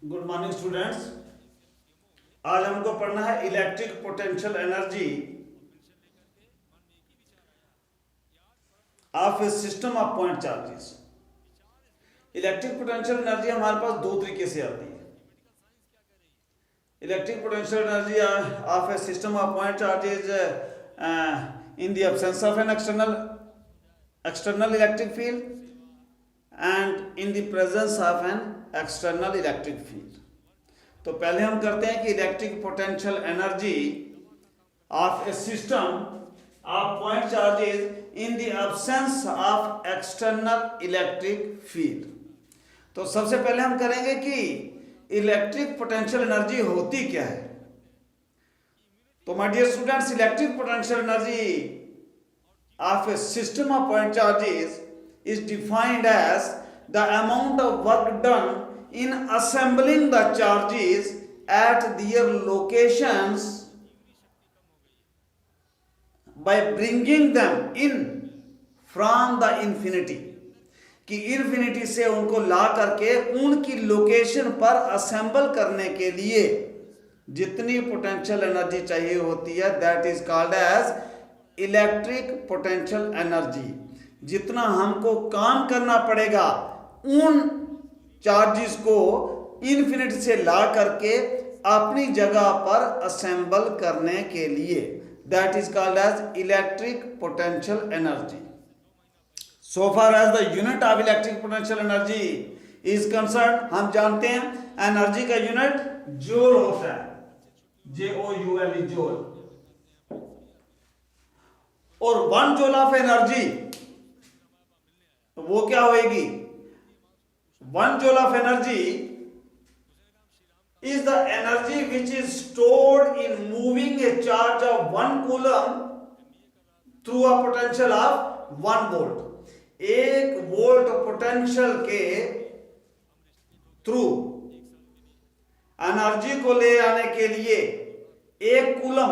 Good morning students. आज हमको पढ़ना है electric potential energy of a system of point charges. Electric potential energy हमारे पास दो तरीके से आती है। Electric potential energy of a system of point charges in the absence of an external electric field and in the presence of an external electric field. तो पहले हम करते हैं कि electric potential energy of a system of point charges in the absence of external electric field. तो सबसे पहले हम करेंगे कि इलेक्ट्रिक पोटेंशियल एनर्जी होती क्या है। तो my dear students, electric potential energy of a system of point charges is defined as the amount of work done in assembling the charges at their locations by bringing them in from the infinity, कि infinity से उनको ला करके उनकी location पर assemble करने के लिए जितनी पोटेंशियल एनर्जी चाहिए होती है that is called as electric potential energy. जितना हमको काम करना पड़ेगा उन चार्जेस को इन्फिनिटी से ला करके अपनी जगह पर असेंबल करने के लिए that is called as electric potential energy. So far as the unit of electric potential energy is concern, हम जानते हैं एनर्जी का यूनिट जूल होता है, JOUL जूल। और 1 जूल ऑफ एनर्जी वो क्या होगी? 1 joule of energy is the energy which is stored in moving a charge of 1 coulomb through a potential of 1 volt। 1 volt potential के थ्रू एनर्जी को ले आने के लिए 1 कूलम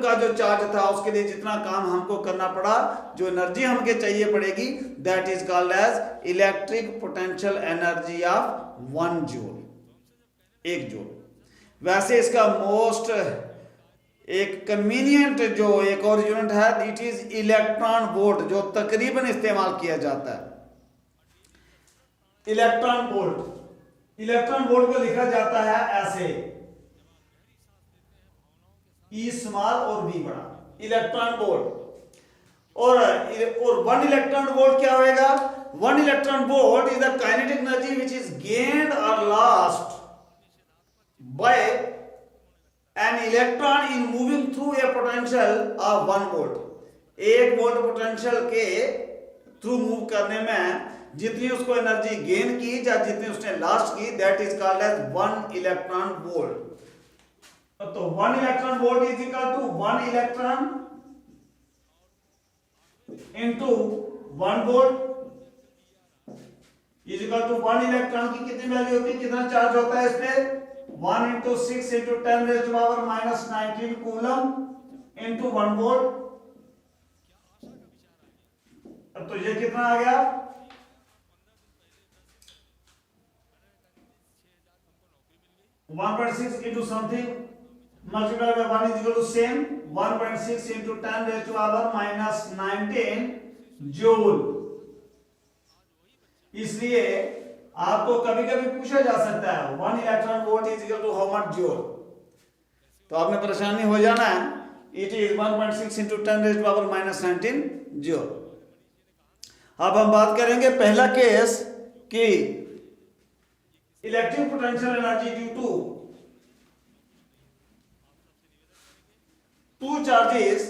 का जो चार्ज था उसके लिए जितना काम हमको करना पड़ा, जो एनर्जी हमके चाहिए पड़ेगी that is called as electric potential energy of 1 joule, 1 joule. वैसे इसका मोस्ट एक कन्वीनियंट जो एक और यूनिट है इट इज इलेक्ट्रॉन वोल्ट, जो तकरीबन इस्तेमाल किया जाता है। इलेक्ट्रॉन वोल्ट को लिखा जाता है ऐसे, E स्मॉल और V बड़ा, इलेक्ट्रॉन वोल्ट। और 1 इलेक्ट्रॉन वोल्ट क्या होएगा? 1 electron volt is the kinetic energy which is gained or lost by an electron in moving through a potential of 1 volt. 1 volt potential के थ्रू मूव करने में जितनी उसको एनर्जी गेन की या जितनी उसने लॉस्ट की that is called as 1 electron volt. तो 1 electron volt is equal to 1 electron into 1 volt is equal to 1 electron की कितनी वैल्यू होती है, कितना चार्ज होता है इस पे? 1 into 6 into 10 raise to power minus 19 coulomb into 1 volt. तो ये कितना आ गया? 1.6 into something multiplied by 1 is equal to same 1.6 into 10 raised to power minus 19 joule. इसलिए आपको कभी कभी पूछा जा सकता है 1 electron volt is equal to how much joule. तो आपने परेशानी हो जाना है, it is 1.6 into 10 raised to power minus 19 joule. अब हम बात करेंगे पहला केस कि electric potential energy due to two charges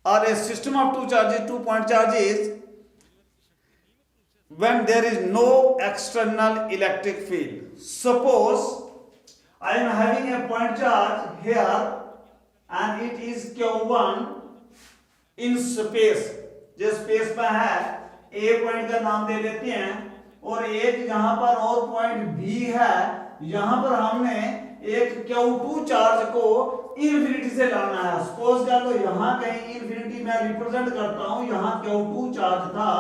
or a system of two charges, 2 point charges, when there is no external electric field. Suppose I am having a point charge here and it is Q1 in space। जिस space में है A point का नाम दे लेते हैं और एक यहां पर और पॉइंट B है, यहां पर हमने एक Q2 चार्ज को इन्फिनिटी से लाना है। सपोज कर लो यहां कहीं इन्फिनिटी मैं रिप्रेजेंट करता हूं, यहां Q2 चार्ज था,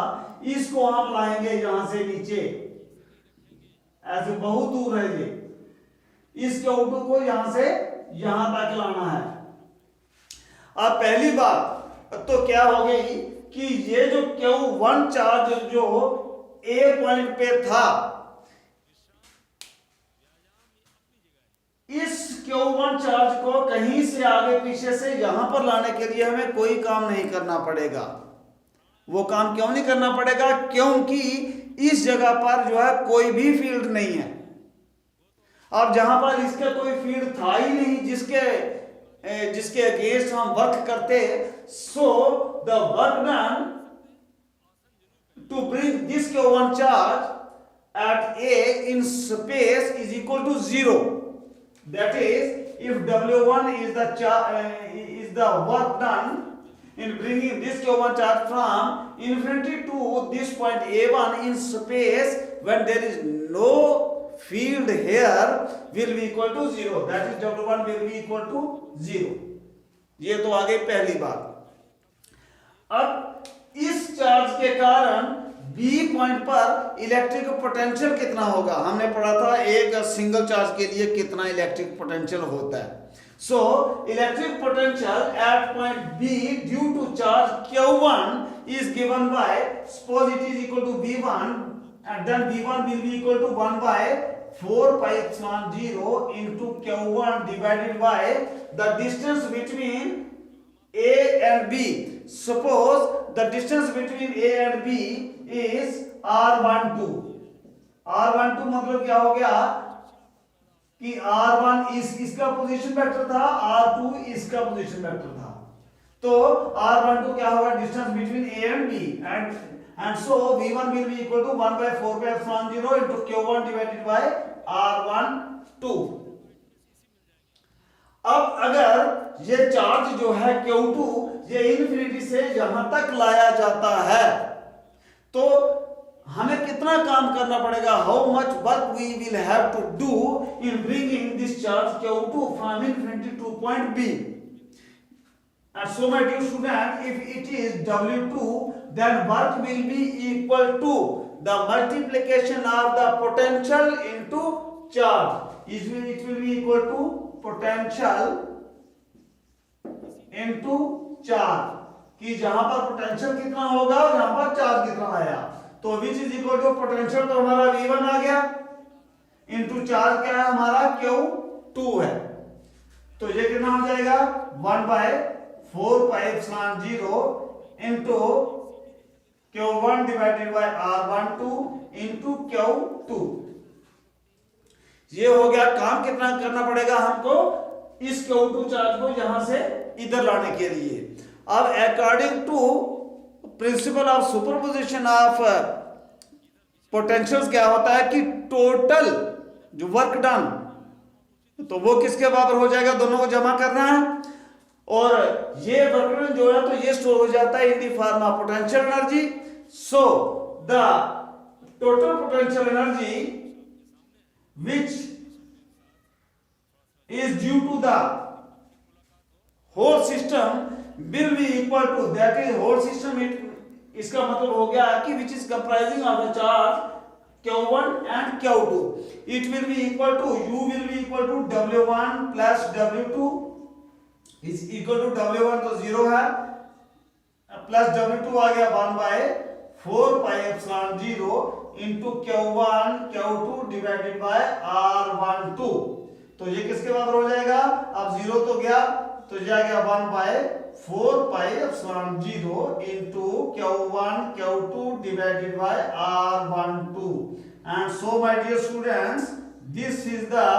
इसको हम लाएंगे यहां से नीचे ऐसे बहुत दूर है ये, इस Q2 को यहां से यहां तक लाना है। अब पहली बात तो क्या हो गई कि ये जो Q1 चार्ज जो A पॉइंट पे था, इस Q1 चार्ज को कहीं से आगे पीछे से यहां पर लाने के लिए हमें कोई काम नहीं करना पड़ेगा। वो काम क्यों नहीं करना पड़ेगा? क्योंकि इस जगह पर जो है कोई भी फील्ड नहीं है। अब जहां पर इसका कोई फील्ड था ही नहीं जिसके अगेंस्ट हम वर्क करते, so the work done to bring this Q1 charge at A in space is equal to 0. That is, if W1 is the work done in bringing this Q1 charge from infinity to this point A1 in space, when there is no field here, will be equal to 0. That is, W1 will be equal to 0. ये तो आ गई पहली बात। अब इस charge के कारण B point पर इलेक्ट्रिक पोटेंशियल कितना होगा? हमने पढ़ा था एक सिंगल चार्ज के लिए कितना इलेक्ट्रिक पोटेंशियल होता है। So electric potential at point B due to charge Q1 is given by, suppose it is equal to B1 and then B1 will be equal to 1 by 4 pi epsilon 0 into Q1 divided by the distance between A and B. Suppose the distance between A and B is R12. R12 मतलब क्या हो गया कि R1 इसका position vector था, R2 इसका position vector था। तो R12 क्या होगा? Distance between A and B, and so V1 will be equal to 1 by 4 pi epsilon 0 into Q1 divided by R12। अब अगर ये चार्ज जो है Q2 ये इन्फिनिटी से यहां तक लाया जाता है, तो हमें कितना काम करना पड़ेगा? How much work we will have to do in bringing this charge Q2 from infinity to point B। And so my dear student, if it is W2, then work will be equal to the multiplication of the potential into charge. It will be equal to potential into charge, कि जहां पर potential कितना होगा और यहां पर charge कितना आया। तो which is equal to potential तो हमारा V1 आ गया, इंटू चार्ज क्या है हमारा Q2 है। तो ये कितना हो जाएगा? 1 by 4 pi epsilon 0 into Q1 divided by R12 into Q2। ये हो गया। काम कितना करना पड़ेगा हमको? इस Q2 चार्ज को यहां से इधर लाने के लिए। अब according to principle of superposition of potentials क्या होता है कि टोटल जो वर्क डन, तो वो किसके बराबर हो जाएगा? दोनों को जमा करना है, और ये वर्क डन जो है तो ये स्टोर हो जाता है in the form of potential energy. So the total potential energy which is due to the whole system will be equal to, that is whole system, इसका मतलब हो गया कि which is comprising of the charge Q1 and Q2, it will be equal to, U will be equal to W1 plus W2 is equal to W1 तो 0 है, plus W2 आ गया 1 by 4 pi epsilon 0 into Q1 Q2 divided by R12। तो ये किसके बराबर हो जाएगा? अब 0 तो गया, तो जाएगा 1 by 4 pi epsilon 0 into Q1 Q2 divided by R12। And so my dear students, this is the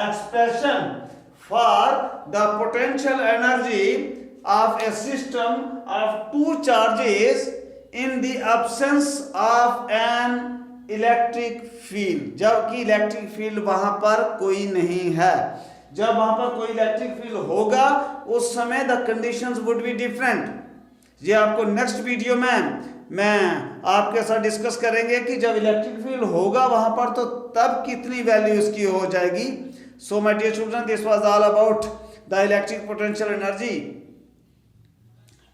expression for the potential energy of a system of two charges in the absence of an electric field। जबकि electric field वहां पर कोई नहीं है। जब वहां पर कोई इलेक्ट्रिक फील्ड होगा उस समय the conditions would be different. ये आपको नेक्स्ट वीडियो में मैं आपके साथ डिस्कस करेंगे कि जब इलेक्ट्रिक फील्ड होगा वहां पर तो तब कितनी वैल्यू इसकी हो जाएगी। So my dear student, this was all about the electric potential energy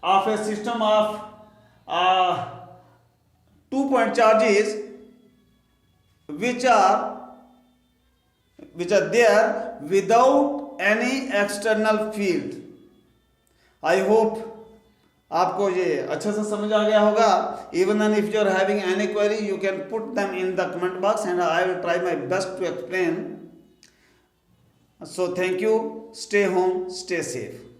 of a system of 2 point charges which are which are there without any external field. I hope आपको ये अच्छे से समझ आ गया होगा. Even and if you are having any query, you can put them in the comment box and I will try my best to explain. So thank you. Stay home, stay safe.